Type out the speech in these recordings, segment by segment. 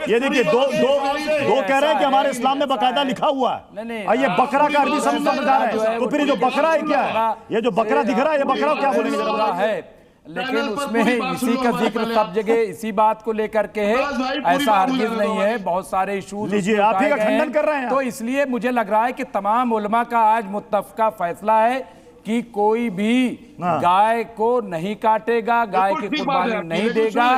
ये देखिए दो कह रहे हैं कि हमारे इस्लाम में बाकायदा लिखा हुआ है, और ये बकरा का अरबी समझ आ रहा है, तो फिर ये जो बकरा है क्या है, ये जो बकरा दिख रहा है, ये बकरा क्या बोलेंगे जरा है? लेकिन उसमें इसी का जिक्र सब जगह इसी बात को लेकर के है, ऐसा हरगिज नहीं है। बहुत सारे इशूज आप ही का खंडन कर रहे हैं, तो इसलिए मुझे लग रहा है कि तमाम उलमा का आज मुत्तफका फैसला है कि कोई भी गाय को नहीं काटेगा, गाय की कुर्बानी नहीं देगा।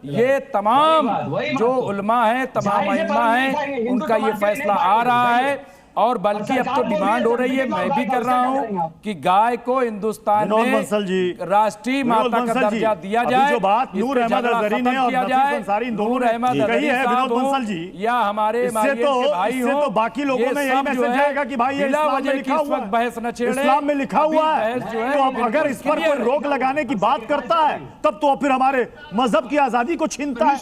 ये तमाम जो उलमा है, तमाम अइम्मा है, उनका ये फैसला आ रहा है। और बल्कि अब तो डिमांड हो रही है, मैं भी कर रहा हूं कि गाय को हिंदुस्तान में राष्ट्रीय माता का दर्जा दिया जाए। जो बात नूर अहमद अजहरी ने और नफीस अंसारी नूर अहमद कही है, विनोद बंसल जी, या हमारे भाई हो, तो बाकी लोगों में यही मैसेज जाएगा कि भाई ये इस्लाम में लिखा हुआ है, बहस न छेड़े, इस्लाम में लिखा हुआ है। तो अब अगर इस पर कोई रोक लगाने की बात करता है, तब तो फिर हमारे मजहब की आजादी को छीनता है।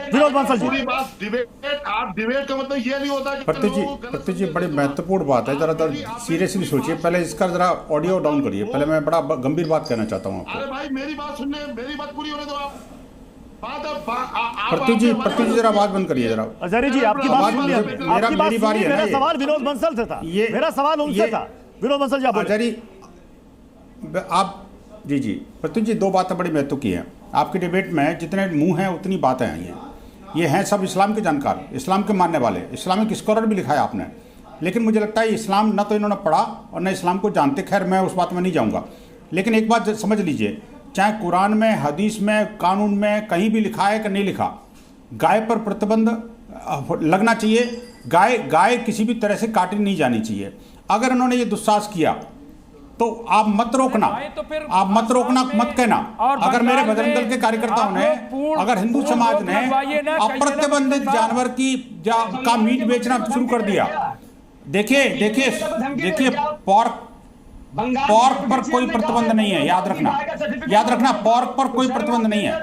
विनोद बंसल जी, डिबेट का मतलब ये नहीं होता जी बड़ी महत्वपूर्ण बात है, जरा सीरियसली सोचिए। पहले इसका जरा ऑडियो डाउन करिए, पहले मैं बड़ा गंभीर बात कहना चाहता हूँ आपको। अरे भाई मेरी बात सुनने, मेरी बात पूरी होने दो आप। प्रतीक जी जरा आवाज बंद करिए जरा। अजहरी जी आपकी बात सुन लिया, मेरी बारी है। मेरा सवाल विनोद बंसल से था, मेरा सवाल उनसे था। विनोद बंसल जी अजहरी आप जी प्रतीक जी, दो बातें बड़ी महत्व की हैं आपकी डिबेट में। जितने मुंह हैं उतनी बातें आई हैं। ये हैं सब इस्लाम के जानकार, इस्लाम के मानने वाले, इस्लामिक स्कॉलर भी लिखा है आपने। लेकिन मुझे लगता है इस्लाम ना तो इन्होंने पढ़ा और ना इस्लाम को जानते। खैर मैं उस बात में नहीं जाऊंगा, लेकिन एक बात समझ लीजिए, चाहे कुरान में, हदीस में, कानून में कहीं भी लिखा है कि नहीं लिखा, गाय पर प्रतिबंध लगना चाहिए। गाय किसी भी तरह से काटी नहीं जानी चाहिए। अगर इन्होंने ये दुस्साहस किया तो आप मत रोकना, आप मत रोकना, मत कहना। अगर मेरे बजरंग दल के कार्यकर्ताओं ने, अगर हिंदू समाज ने अप्रतिबंधित जानवर का मीट बेचना शुरू कर दिया, देखिए पॉर्क पर कोई प्रतिबंध नहीं है, याद रखना पॉर्क पर कोई प्रतिबंध नहीं है।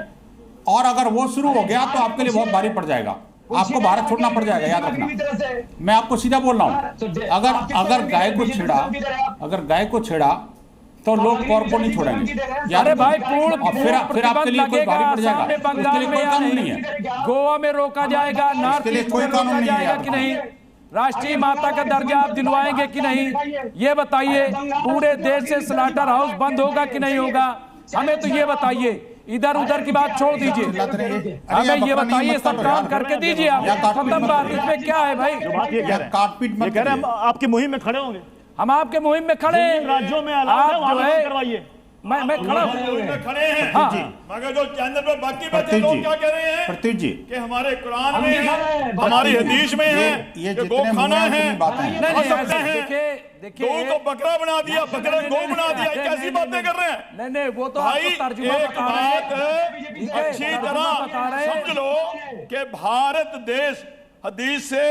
और अगर वो शुरू हो गया तो आपके लिए बहुत भारी पड़ जाएगा, आपको भारत छोड़ना पड़ जाएगा, याद रखना। मैं आपको सीधा बोल रहा हूं, अगर गाय को छेड़ा तो लोग पॉर्क को नहीं छोड़ेंगे। अरे भाई फिर आपके लिए कोई भारी पड़ जाएगा, उसके लिए कोई कानून नहीं है। गोवा में रोका जाएगा, नॉर्थ ईस्ट में रोका जाएगा कि नहीं, राष्ट्रीय माता का दर्जा आप दिलवाएंगे कि नहीं, ये बताइए। पूरे देश से स्लॉटर हाउस बंद होगा कि नहीं होगा, हमें तो ये बताइए। इधर उधर की बात छोड़ दीजिए, हमें ये बताइए, सब काम करके दीजिए आप। खत्म बात, इसमें क्या है भाई? काटपीट मत करें, हम आपकी मुहिम में खड़े होंगे, हम आपके मुहिम में खड़े हैं। राज्यों में आप जो है करवाइए, मैं खड़ा खड़े हैं। हाँ। मगर जो चैनल पे बाकी बैठे लोग क्या कह रहे हैं प्रतीक जी कि हमारे कुरान में है, हमारी हदीस में है, ये गो खाना है। देखिए गौ को बकरा बना दिया, बकरा गौ बना दिया, कैसी बातें कर रहे हैं? नहीं वो तो भाई तर्जुमा एक बात अच्छी तरह समझ लो कि भारत देश हदीस से,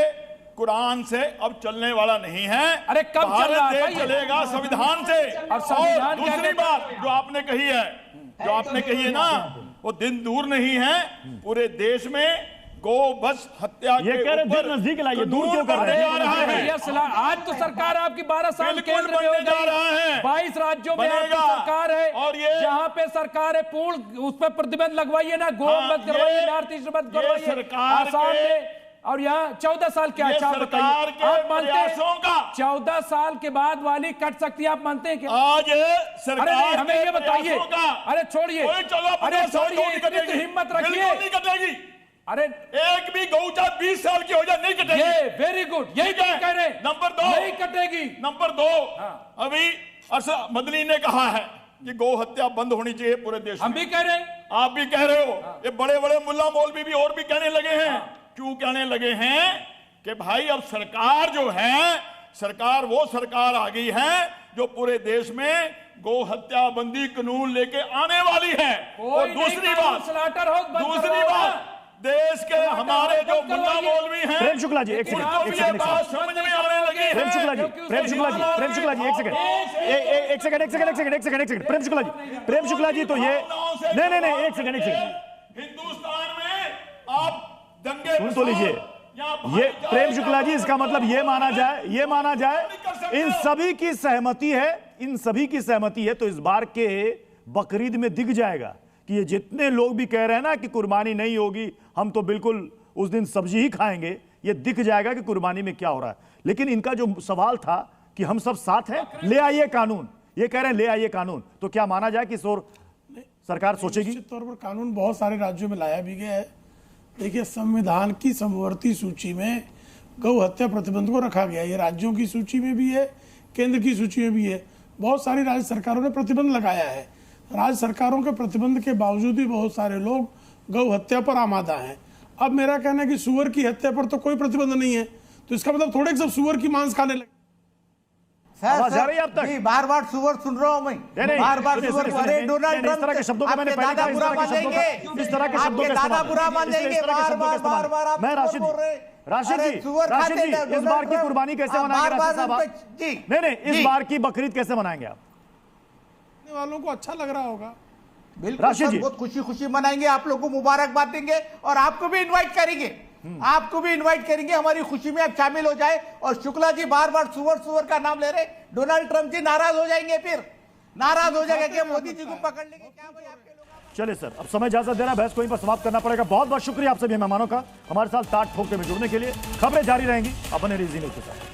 कुरान से अब चलने वाला नहीं है। अरे कब भारत देश चलेगा संविधान से। और दूसरी बात जो आपने कही है ना, वो दिन दूर नहीं है, पूरे देश में गो बस हत्या ये कह रहे दिन नजदीक लाइए, दूर क्यों कर रहे हैं? आज तो सरकार आपकी 12 साल केंद्र में हो जा रहा है, 22 राज्यों में आपकी सरकार है, और ये जहां पे सरकार है पूर्ण उस पर प्रतिबंध लगवाइए ना, गो मत करवाइए, नॉर्थ ईस्ट मत करवाइए, आसाम में। और यहाँ 14 साल क्या है? सरकार के प्रयासों का 14 साल के बाद वाली कट सकती है, आप मानते हैं क्या? आज सरकार हमें ये बताइए। अरे छोड़िए, अरे छोड़िए, इतनी तो हिम्मत रखिए। नहीं कटेगी। अरे एक भी गौचा 20 साल की हो जाए नहीं कटेगी। वेरी गुड, यही कह रहे हैं। नंबर 2 नहीं कटेगी। नंबर 2 अभी मदनी ने कहा है कि गौ हत्या बंद होनी चाहिए पूरे देश में। हम भी कह रहे हैं, आप भी कह रहे हो, ये बड़े बड़े मुल्ला मौलवी भी और भी कहने लगे हैं। क्यों कहने लगे हैं? कि भाई अब सरकार जो है, वो सरकार आ गई है जो पूरे देश में गौ हत्या बंदी कानून लेके आने वाली है। और दूसरी बात देश के हमारे जो मुल्ला मौलवी हैं, प्रेम शुक्ला जी, एक सेकंड, बात समझ में आने लगी है। प्रेम शुक्ला जी, एक सेकंड, प्रेम शुक्ला जी, तो ये नहीं, एक सेकंड, हिंदुस्तान में आप दंगे सुन तो लीजिए। ये प्रेम शुक्ला जी, इसका मतलब ये माना जाए इन सभी की सहमति है, तो इस बार के बकरीद में दिख जाएगा कि ये जितने लोग भी कह रहे हैं ना कि कुर्बानी नहीं होगी, हम तो बिल्कुल उस दिन सब्जी ही खाएंगे, ये दिख जाएगा कि कुर्बानी में क्या हो रहा है। लेकिन इनका जो सवाल था कि हम सब साथ हैं, ले आइए कानून, ये कह रहे हैं ले आइए कानून, तो क्या माना जाए कि सरकार सोचेगी? निश्चित तौर पर कानून बहुत सारे राज्यों में लाया भी गया है। देखिए, संविधान की समवर्ती सूची में गौ हत्या प्रतिबंध को रखा गया है। ये राज्यों की सूची में भी है, केंद्र की सूची में भी है। बहुत सारी राज्य सरकारों ने प्रतिबंध लगाया है। राज्य सरकारों के प्रतिबंध के बावजूद भी बहुत सारे लोग गौ हत्या पर आमादा हैं। अब मेरा कहना है कि सुअर की हत्या पर तो कोई प्रतिबंध नहीं है, तो इसका मतलब थोड़े सब सुअर की मांस खाने लगे। आवाज आ रही है अब तक? बार बार सुअर सुन रहा हूं मैं, बार बार सुअर। अरे डोनाल्ड ट्रंप, इस तरह के शब्दों को मैंने पहले कहा, इस तरह के शब्दों का दादा बुरा मान जाएंगे, बार बार मैं राशिद जी, इस बार की कुर्बानी कैसे मनाएंगे राशिद साहब? नहीं, इस बार की बकरीद कैसे मनाएंगे आप? वालों को अच्छा लग रहा होगा, बिल्कुल सर, बहुत खुशी खुशी मनाएंगे, आप लोगों को मुबारकबाद देंगे और आपको भी इनवाइट करेंगे, आपको भी इनवाइट करेंगे, हमारी खुशी में आप शामिल हो जाए। और शुक्ला जी बार बार सुअर का नाम ले रहे, डोनाल्ड ट्रंप जी नाराज हो जाएंगे, फिर नाराज हो जाएगा कि मोदी जी को पकड़ लेंगे क्या भाई आपके लोग। चलिए सर, अब समय इजाजत देना, बहस को यहीं पर समाप्त करना पड़ेगा। बहुत बहुत शुक्रिया आप सभी मेहमानों का हमारे साथ ताट ठोकते में जुड़ने के लिए। खबरें जारी रहेंगी, अपने रीजी न्यूज़ के साथ।